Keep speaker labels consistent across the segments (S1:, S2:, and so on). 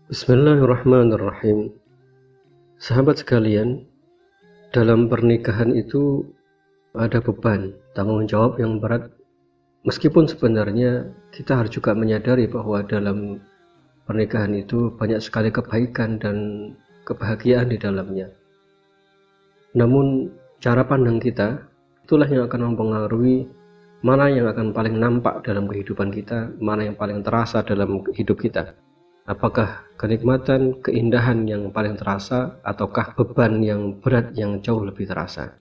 S1: Bismillahirrahmanirrahim. Sahabat sekalian, dalam pernikahan itu ada beban, tanggung jawab yang berat. Meskipun sebenarnya kita harus juga menyadari bahwa dalam pernikahan itu banyak sekali kebaikan dan kebahagiaan di dalamnya. Namun cara pandang kita itulah yang akan mempengaruhi mana yang akan paling nampak dalam kehidupan kita, mana yang paling terasa dalam hidup kita. Apakah kenikmatan, keindahan yang paling terasa, ataukah beban yang berat yang jauh lebih terasa?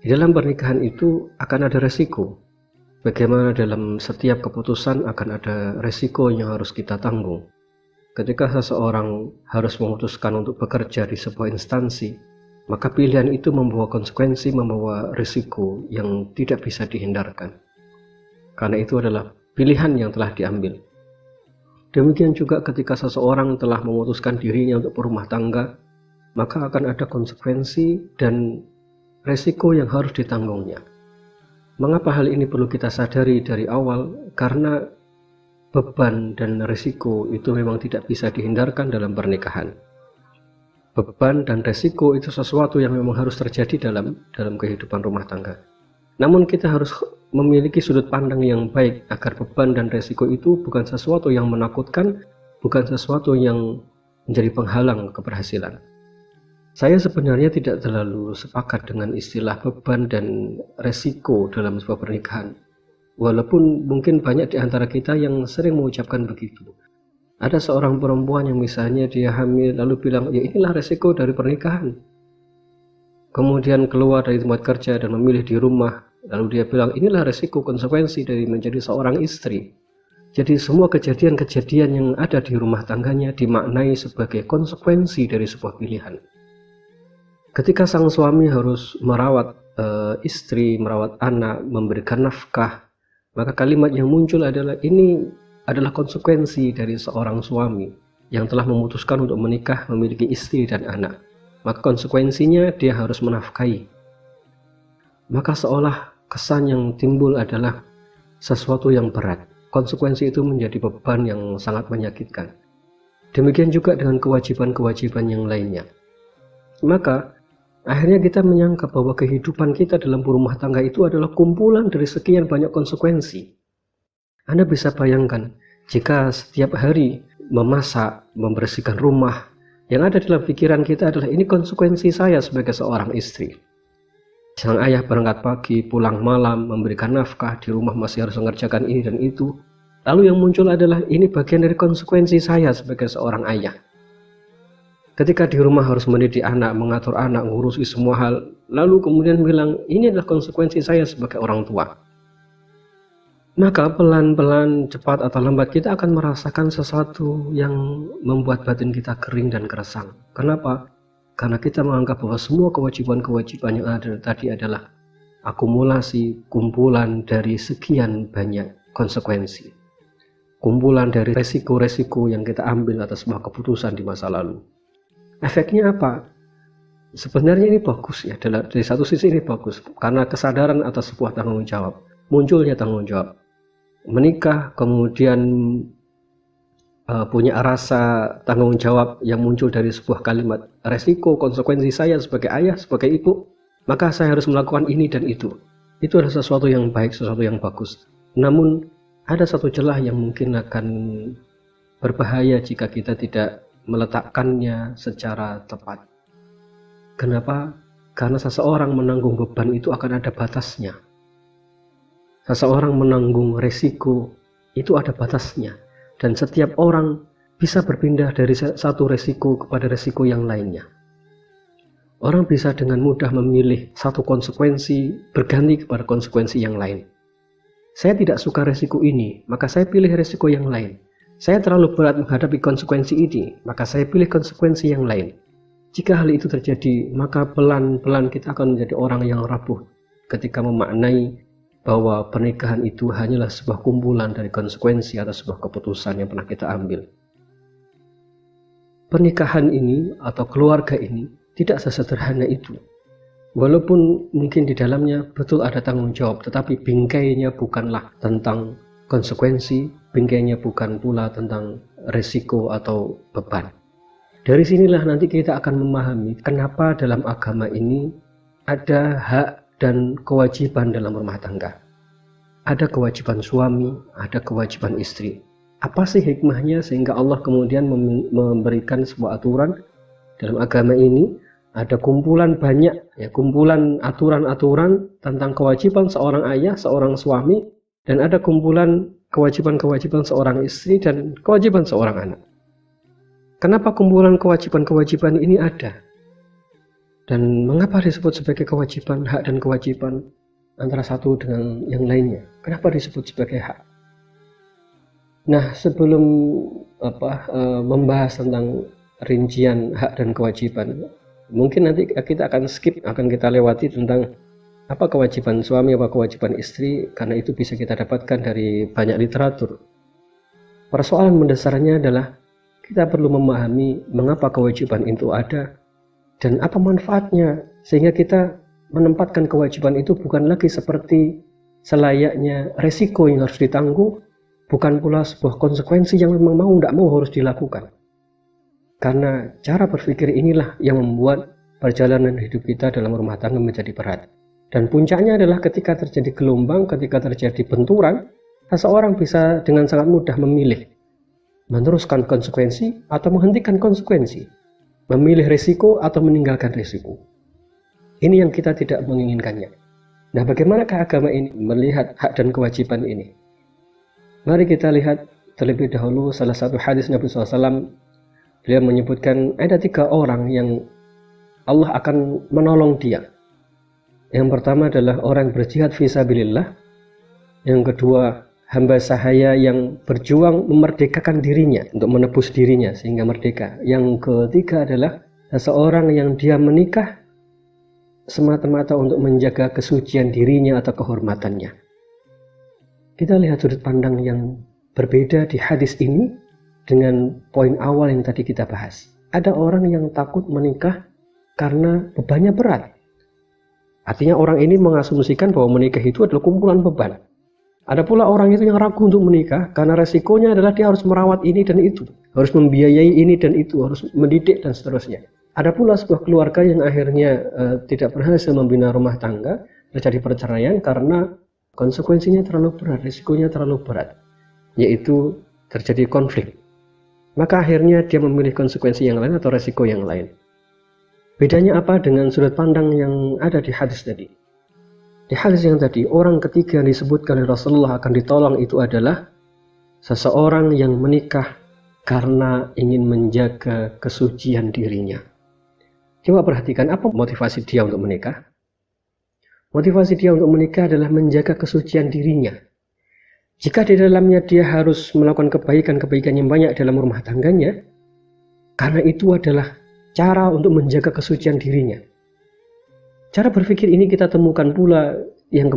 S1: Di dalam pernikahan itu akan ada resiko. Bagaimana dalam setiap keputusan akan ada resiko yang harus kita tanggung. Ketika seseorang harus memutuskan untuk bekerja di sebuah instansi, maka pilihan itu membawa konsekuensi, membawa risiko yang tidak bisa dihindarkan. Karena itu adalah pilihan yang telah diambil. Demikian juga ketika seseorang telah memutuskan dirinya untuk berumah tangga, maka akan ada konsekuensi dan resiko yang harus ditanggungnya. Mengapa hal ini perlu kita sadari dari awal? Karena beban dan resiko itu memang tidak bisa dihindarkan dalam pernikahan. Beban dan resiko itu sesuatu yang memang harus terjadi dalam kehidupan rumah tangga. Namun kita harus memiliki sudut pandang yang baik agar beban dan resiko itu bukan sesuatu yang menakutkan, bukan sesuatu yang menjadi penghalang keberhasilan. Saya sebenarnya tidak terlalu sepakat dengan istilah beban dan resiko dalam sebuah pernikahan. Walaupun mungkin banyak di antara kita yang sering mengucapkan begitu. Ada seorang perempuan yang misalnya dia hamil lalu bilang, ya inilah resiko dari pernikahan. Kemudian keluar dari tempat kerja dan memilih di rumah, lalu dia bilang inilah resiko konsekuensi dari menjadi seorang istri. Jadi semua kejadian-kejadian yang ada di rumah tangganya dimaknai sebagai konsekuensi dari sebuah pilihan. Ketika sang suami harus merawat istri, merawat anak, memberikan nafkah, maka kalimat yang muncul adalah ini adalah konsekuensi dari seorang suami yang telah memutuskan untuk menikah, memiliki istri dan anak. Maka konsekuensinya dia harus menafkahi. Maka seolah kesan yang timbul adalah sesuatu yang berat. Konsekuensi itu menjadi beban yang sangat menyakitkan. Demikian juga dengan kewajiban-kewajiban yang lainnya. Maka akhirnya kita menyangka bahwa kehidupan kita dalam berumah tangga itu adalah kumpulan dari sekian banyak konsekuensi. Anda bisa bayangkan jika setiap hari memasak, membersihkan rumah, yang ada dalam pikiran kita adalah ini konsekuensi saya sebagai seorang istri. Sang ayah berangkat pagi, pulang malam, memberikan nafkah, di rumah masih harus mengerjakan ini dan itu. Lalu yang muncul adalah ini bagian dari konsekuensi saya sebagai seorang ayah. Ketika di rumah harus mendidik anak, mengatur anak, mengurusi semua hal, lalu kemudian bilang ini adalah konsekuensi saya sebagai orang tua. Maka pelan-pelan, cepat atau lambat kita akan merasakan sesuatu yang membuat batin kita kering dan keresang. Kenapa? Karena kita menganggap bahwa semua kewajiban-kewajiban yang ada tadi adalah akumulasi, kumpulan dari sekian banyak konsekuensi. Kumpulan dari resiko-resiko yang kita ambil atas sebuah keputusan di masa lalu. Efeknya apa? Sebenarnya ini bagus ya, dari satu sisi ini bagus. Karena kesadaran atas sebuah tanggung jawab, munculnya tanggung jawab. Menikah, kemudian punya rasa tanggung jawab yang muncul dari sebuah kalimat resiko, konsekuensi saya sebagai ayah, sebagai ibu, maka saya harus melakukan ini dan itu. Itu adalah sesuatu yang baik, sesuatu yang bagus. Namun ada satu celah yang mungkin akan berbahaya jika kita tidak meletakkannya secara tepat. Kenapa? Karena seseorang menanggung beban itu akan ada batasnya. Seseorang menanggung resiko itu ada batasnya, dan setiap orang bisa berpindah dari satu resiko kepada resiko yang lainnya. Orang bisa dengan mudah memilih satu konsekuensi berganti kepada konsekuensi yang lain. Saya tidak suka resiko ini, maka saya pilih resiko yang lain. Saya terlalu berat menghadapi konsekuensi ini, maka saya pilih konsekuensi yang lain. Jika hal itu terjadi, maka pelan-pelan kita akan menjadi orang yang rapuh ketika memaknai bahwa pernikahan itu hanyalah sebuah kumpulan dari konsekuensi atau sebuah keputusan yang pernah kita ambil. Pernikahan ini atau keluarga ini tidak sesederhana itu. Walaupun mungkin di dalamnya betul ada tanggung jawab, tetapi bingkainya bukanlah tentang konsekuensi, bingkainya bukan pula tentang resiko atau beban. Dari sinilah nanti kita akan memahami kenapa dalam agama ini ada hak dan kewajiban dalam rumah tangga. Ada kewajiban suami, ada kewajiban istri. Apa sih hikmahnya sehingga Allah kemudian memberikan sebuah aturan dalam agama ini? Ada kumpulan banyak, kumpulan aturan-aturan tentang kewajiban seorang ayah, seorang suami, dan ada kumpulan kewajiban-kewajiban seorang istri dan kewajiban seorang anak. Kenapa kumpulan kewajiban-kewajiban ini ada? Dan mengapa disebut sebagai kewajiban, hak dan kewajiban antara satu dengan yang lainnya? Kenapa disebut sebagai hak? Nah, sebelum membahas tentang rincian hak dan kewajiban, mungkin nanti kita akan kita lewati tentang apa kewajiban suami, apa kewajiban istri, karena itu bisa kita dapatkan dari banyak literatur. Persoalan mendasarnya adalah kita perlu memahami mengapa kewajiban itu ada dan apa manfaatnya, sehingga kita menempatkan kewajiban itu bukan lagi seperti selayaknya resiko yang harus ditanggung, bukan pula sebuah konsekuensi yang memang mau tidak mau harus dilakukan. Karena cara berpikir inilah yang membuat perjalanan hidup kita dalam rumah tangga menjadi berat. Dan puncaknya adalah ketika terjadi gelombang, ketika terjadi benturan, seseorang bisa dengan sangat mudah memilih meneruskan konsekuensi atau menghentikan konsekuensi, memilih risiko atau meninggalkan risiko. Ini yang kita tidak menginginkannya. Nah, bagaimanakah agama ini melihat hak dan kewajiban ini? Mari kita lihat terlebih dahulu salah satu hadis Nabi SAW. Beliau menyebutkan ada 3 orang yang Allah akan menolong dia. Yang pertama adalah orang berjihad fisabilillah. Yang kedua, hamba sahaya yang berjuang memerdekakan dirinya, untuk menebus dirinya sehingga merdeka. Yang ketiga adalah seseorang yang dia menikah semata-mata untuk menjaga kesucian dirinya atau kehormatannya. Kita lihat sudut pandang yang berbeda di hadis ini dengan poin awal yang tadi kita bahas. Ada orang yang takut menikah karena bebannya berat. Artinya orang ini mengasumsikan bahwa menikah itu adalah kumpulan beban. Ada pula orang itu yang ragu untuk menikah karena resikonya adalah dia harus merawat ini dan itu, harus membiayai ini dan itu, harus mendidik dan seterusnya. Ada pula sebuah keluarga yang akhirnya tidak berhasil membina rumah tangga, terjadi perceraian karena konsekuensinya terlalu berat, risikonya terlalu berat, yaitu terjadi konflik. Maka akhirnya dia memilih konsekuensi yang lain atau resiko yang lain. Bedanya apa dengan sudut pandang yang ada di hadis tadi? Di hadis yang tadi, orang ketiga yang disebutkan oleh Rasulullah akan ditolong itu adalah seseorang yang menikah karena ingin menjaga kesucian dirinya. Coba perhatikan apa motivasi dia untuk menikah. Motivasi dia untuk menikah adalah menjaga kesucian dirinya. Jika di dalamnya dia harus melakukan kebaikan-kebaikan yang banyak dalam rumah tangganya, karena itu adalah cara untuk menjaga kesucian dirinya. Cara berpikir ini kita temukan pula yang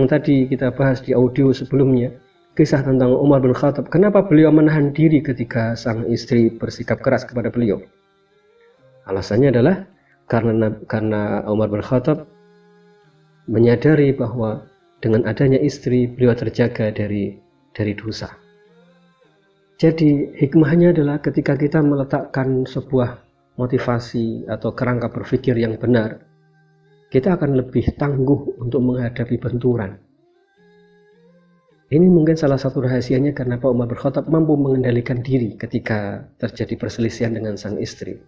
S1: tadi kita bahas di audio sebelumnya, kisah tentang Umar bin Khattab. Kenapa beliau menahan diri ketika sang istri bersikap keras kepada beliau? Alasannya adalah karena Umar bin Khattab menyadari bahwa dengan adanya istri, beliau terjaga dari dosa. Jadi hikmahnya adalah ketika kita meletakkan sebuah motivasi atau kerangka berpikir yang benar, kita akan lebih tangguh untuk menghadapi benturan. Ini mungkin salah satu rahasianya kenapa Umar bin Khattab mampu mengendalikan diri ketika terjadi perselisihan dengan sang istri.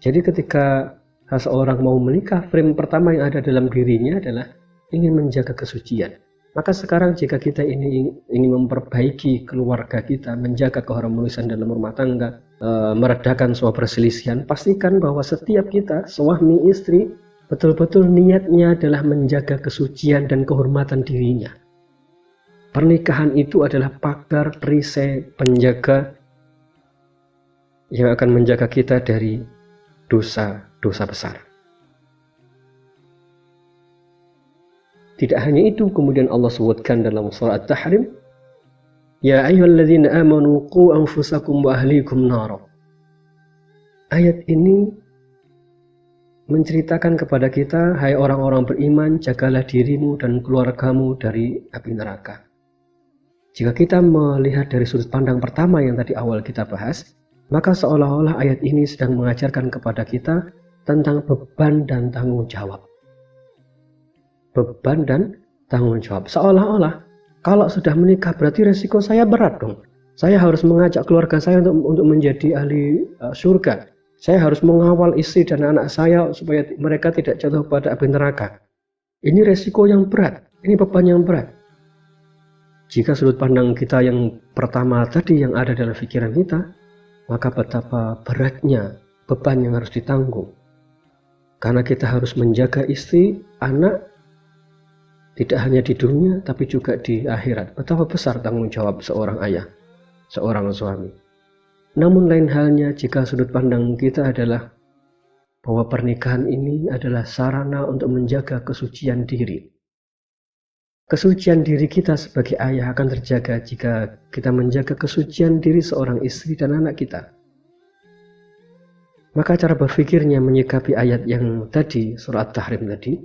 S1: Jadi ketika seseorang mau menikah, frame pertama yang ada dalam dirinya adalah ingin menjaga kesucian. Maka sekarang jika kita ingin memperbaiki keluarga kita, menjaga keharmonisan dalam rumah tangga, meredakan sebuah perselisihan, pastikan bahwa setiap kita, suami istri, betul-betul niatnya adalah menjaga kesucian dan kehormatan dirinya. Pernikahan itu adalah pagar, perisai, penjaga yang akan menjaga kita dari dosa-dosa besar. Tidak hanya itu, kemudian Allah sebutkan dalam surah At-Tahrim, ya ayyuhalladzina amanu qu anfusakum wa ahlikum nara. Ayat ini menceritakan kepada kita, hai orang-orang beriman, jagalah dirimu dan keluargamu dari api neraka. Jika kita melihat dari sudut pandang pertama yang tadi awal kita bahas, maka seolah-olah ayat ini sedang mengajarkan kepada kita tentang beban dan tanggung jawab. Beban dan tanggung jawab. Seolah-olah kalau sudah menikah berarti resiko saya berat dong. Saya harus mengajak keluarga saya untuk menjadi ahli surga. Saya harus mengawal istri dan anak saya supaya mereka tidak jatuh pada api neraka. Ini resiko yang berat. Ini beban yang berat. Jika sudut pandang kita yang pertama tadi yang ada dalam pikiran kita, maka betapa beratnya beban yang harus ditanggung. Karena kita harus menjaga istri, anak, tidak hanya di dunia, tapi juga di akhirat. Betapa besar tanggung jawab seorang ayah, seorang suami. Namun lain halnya jika sudut pandang kita adalah bahwa pernikahan ini adalah sarana untuk menjaga kesucian diri. Kesucian diri kita sebagai ayah akan terjaga jika kita menjaga kesucian diri seorang istri dan anak kita. Maka cara berpikirnya menyikapi ayat yang tadi, surah At-Tahrim tadi,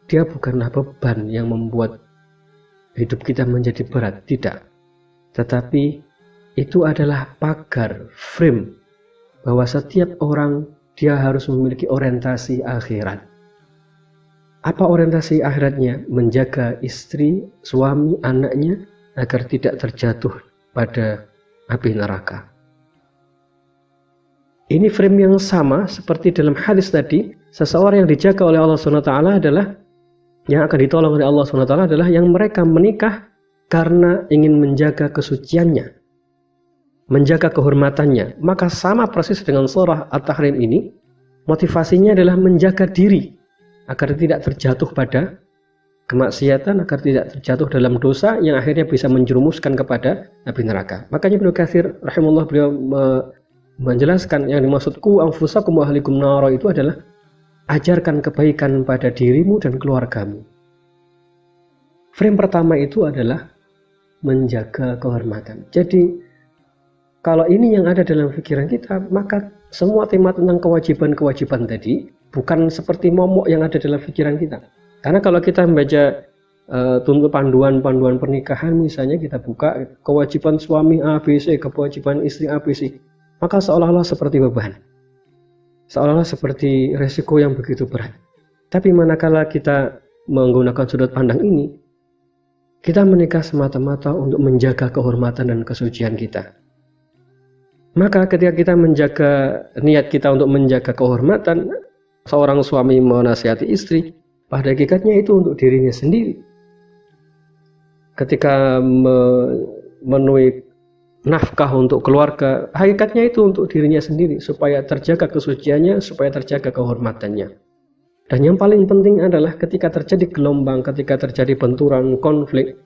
S1: dia bukanlah beban yang membuat hidup kita menjadi berat, tidak. Tetapi itu adalah pagar, frame, bahwa setiap orang dia harus memiliki orientasi akhirat. Apa orientasi akhiratnya? Menjaga istri, suami, anaknya agar tidak terjatuh pada api neraka. Ini frame yang sama seperti dalam hadis tadi, seseorang yang dijaga oleh Allah SWT adalah yang akan ditolong oleh Allah SWT adalah yang mereka menikah karena ingin menjaga kesuciannya, menjaga kehormatannya. Maka sama persis dengan surah At-Tahrim ini, motivasinya adalah menjaga diri agar tidak terjatuh pada kemaksiatan, agar tidak terjatuh dalam dosa yang akhirnya bisa menjerumuskan kepada api neraka. Makanya Ibnu Katsir rahimahullah beliau menjelaskan yang dimaksud qu anfusakum wa ahlikum nara itu adalah ajarkan kebaikan pada dirimu dan keluargamu. Frame pertama itu adalah menjaga kehormatan. Jadi kalau ini yang ada dalam pikiran kita, maka semua tema tentang kewajiban-kewajiban tadi bukan seperti momok yang ada dalam pikiran kita. Karena kalau kita membaca tuntut panduan pernikahan, misalnya kita buka kewajiban suami ABC, kewajiban istri ABC, maka seolah-olah seperti beban. Seolah-olah seperti resiko yang begitu berat. Tapi manakala kita menggunakan sudut pandang ini, kita menikah semata-mata untuk menjaga kehormatan dan kesucian kita. Maka ketika kita menjaga niat kita untuk menjaga kehormatan, seorang suami menasihati istri, pada hakikatnya itu untuk dirinya sendiri. Ketika memenuhi nafkah untuk keluarga, hakikatnya itu untuk dirinya sendiri, supaya terjaga kesuciannya, supaya terjaga kehormatannya. Dan yang paling penting adalah ketika terjadi gelombang, ketika terjadi benturan, konflik,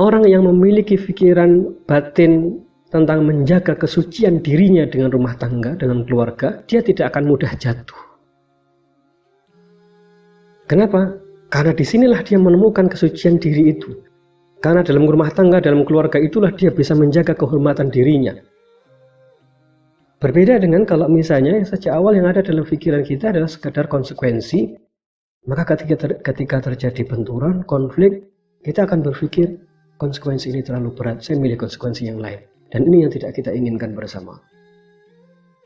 S1: orang yang memiliki pikiran batin tentang menjaga kesucian dirinya dengan rumah tangga, dengan keluarga, dia tidak akan mudah jatuh. Kenapa? Karena disinilah dia menemukan kesucian diri itu. Karena dalam rumah tangga, dalam keluarga itulah dia bisa menjaga kehormatan dirinya. Berbeda dengan kalau misalnya sejak awal yang ada dalam pikiran kita adalah sekadar konsekuensi, maka ketika terjadi benturan, konflik, kita akan berpikir konsekuensi ini terlalu berat, saya milih konsekuensi yang lain. Dan ini yang tidak kita inginkan bersama.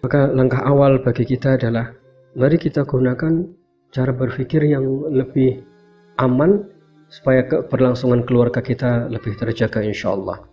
S1: Maka langkah awal bagi kita adalah mari kita gunakan cara berpikir yang lebih aman supaya keberlangsungan keluarga kita lebih terjaga insya Allah.